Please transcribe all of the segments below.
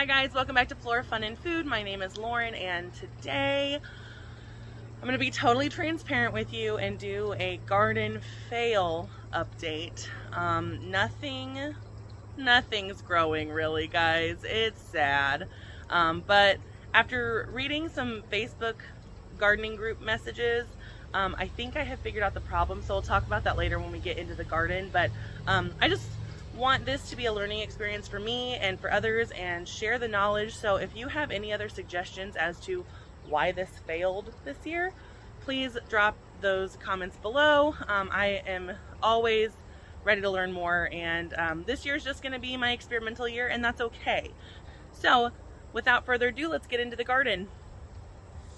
Hi guys, welcome back to Flora Fun and Food. My name is Lauren and today I'm going to be totally transparent with you and do a garden fail update. Nothing's growing really, guys. It's sad. But after reading some Facebook gardening group messages, I think I have figured out the problem, so we'll talk about that later when we get into the garden. But I just want this to be a learning experience for me and for others and share the knowledge. So if you have any other suggestions as to why this failed this year, please drop those comments below. I am always ready to learn more, and this year is just going to be my experimental year, and that's okay. So without further ado, let's get into the garden.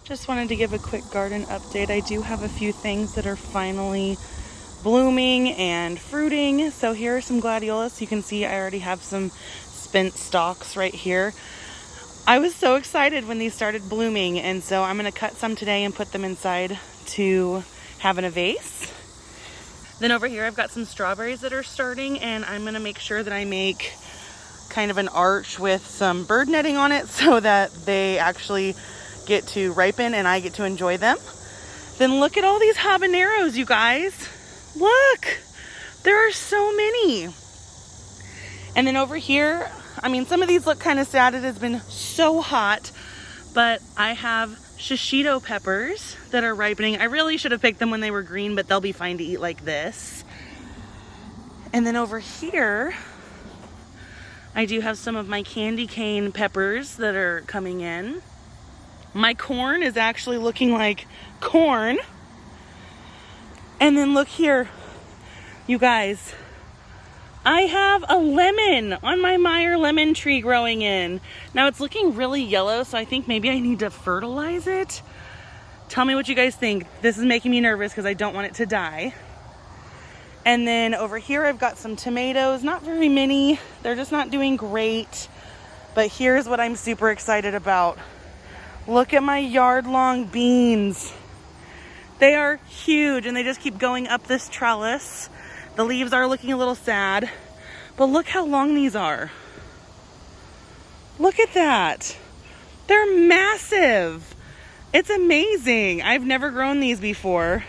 Just wanted to give a quick garden update. I do have a few things that are finally blooming and fruiting. So here are some gladiolus. You can see I already have some spent stalks right here. I was so excited when these started blooming, and so I'm going to cut some today and put them inside to have in a vase. Then over here I've got some strawberries that are starting, and I'm going to make sure that I make kind of an arch with some bird netting on it so that they actually get to ripen and I get to enjoy them. Then look at all these habaneros, you guys. Look, there are so many. And then over here, I mean, some of these look kind of sad. It has been so hot, but I have shishito peppers that are ripening. I really should have picked them when they were green, but they'll be fine to eat like this. And then over here, I do have some of my candy cane peppers that are coming in. My corn is actually looking like corn. And then look here, you guys, I have a lemon on my Meyer lemon tree growing in. Now it's looking really yellow, so I think maybe I need to fertilize it. Tell me what you guys think. This is making me nervous because I don't want it to die. And then over here I've got some tomatoes, not very many. They're just not doing great. But here's what I'm super excited about. Look at my yard-long beans. They are huge and they just keep going up this trellis. The leaves are looking a little sad, but look how long these are. Look at that. They're massive. It's amazing. I've never grown these before.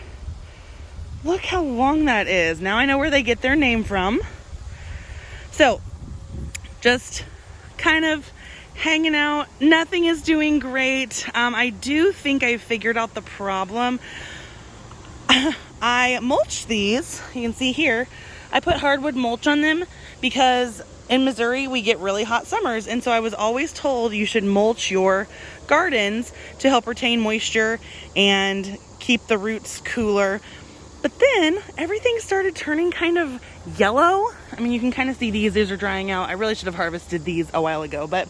Look how long that is. Now I know where they get their name from. So just kind of hanging out. Nothing is doing great. I do think I figured out the problem. I mulched these. You can see here, I put hardwood mulch on them because in Missouri we get really hot summers, and so I was always told you should mulch your gardens to help retain moisture and keep the roots cooler. But then everything started turning kind of yellow. I mean, you can kind of see these are drying out. I really should have harvested these a while ago, but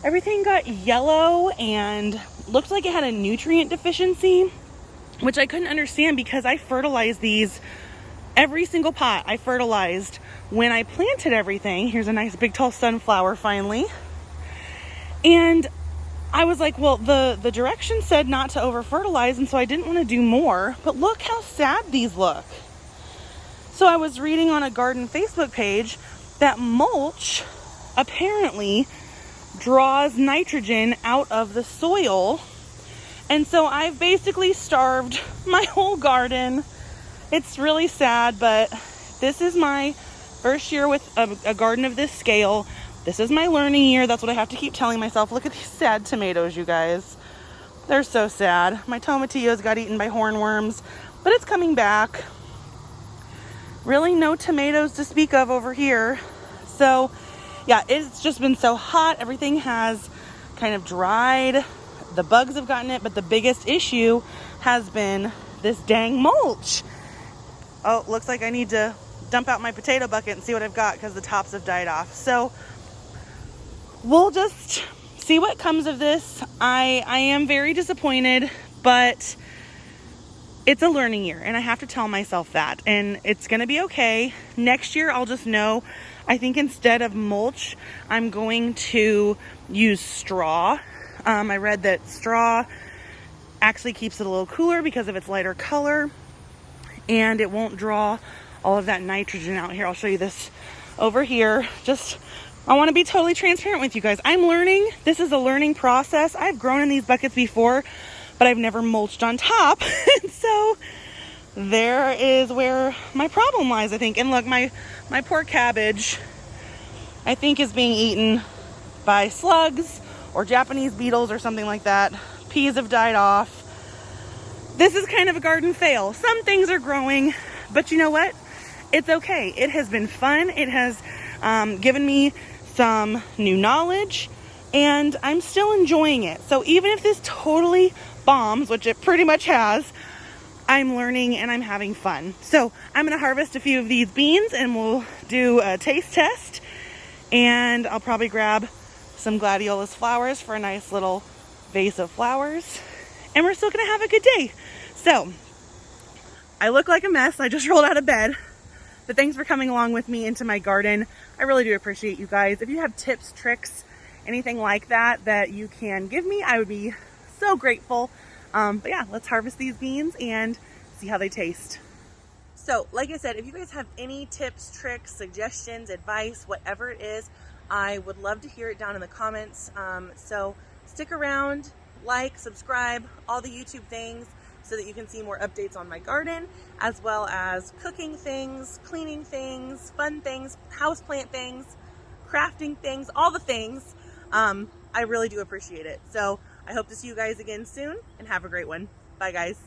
everything got yellow and looked like it had a nutrient deficiency, which I couldn't understand because I fertilized these. Every single pot I fertilized when I planted everything. Here's a nice big tall sunflower finally. And I was like, well, the direction said not to over fertilize, and so I didn't want to do more. But look how sad these look. So I was reading on a garden Facebook page that mulch apparently draws nitrogen out of the soil. And so I've basically starved my whole garden. It's really sad, but this is my first year with a garden of this scale. This is my learning year. That's what I have to keep telling myself. Look at these sad tomatoes, you guys. They're so sad. My tomatillos got eaten by hornworms, but it's coming back. Really no tomatoes to speak of over here. So yeah, it's just been so hot. Everything has kind of dried. The bugs have gotten it, but the biggest issue has been this dang mulch. Oh, looks like I need to dump out my potato bucket and see what I've got because the tops have died off. So we'll just see what comes of this. I am very disappointed, but it's a learning year and I have to tell myself that, and it's going to be okay. Next year I'll just know. I think instead of mulch, I'm going to use straw. I read that straw actually keeps it a little cooler because of its lighter color, and it won't draw all of that nitrogen out. Here, I'll show you this over here. Just I want to be totally transparent with you guys. I'm learning. This is a learning process. I've grown in these buckets before, but I've never mulched on top. And so there is where my problem lies, I think. And look, my poor cabbage, I think, is being eaten by slugs or Japanese beetles or something like that. Peas have died off. This is kind of a garden fail. Some things are growing, but you know what? It's okay. It has been fun. It has given me some new knowledge, and I'm still enjoying it. So even if this totally bombs, which it pretty much has, I'm learning and I'm having fun. So I'm going to harvest a few of these beans and we'll do a taste test, and I'll probably grab some gladiolus flowers for a nice little vase of flowers, and we're still going to have a good day. So I look like a mess. I just rolled out of bed. But thanks for coming along with me into my garden. I really do appreciate you guys. If you have tips, tricks, anything like that that you can give me, I would be so grateful. But yeah, let's harvest these beans and see how they taste. So like I said, if you guys have any tips, tricks, suggestions, advice, whatever it is, I would love to hear it down in the comments. So stick around, like, subscribe, all the YouTube things, so that you can see more updates on my garden, as well as cooking things, cleaning things, fun things, houseplant things, crafting things, all the things. I really do appreciate it. So I hope to see you guys again soon, and have a great one. Bye guys.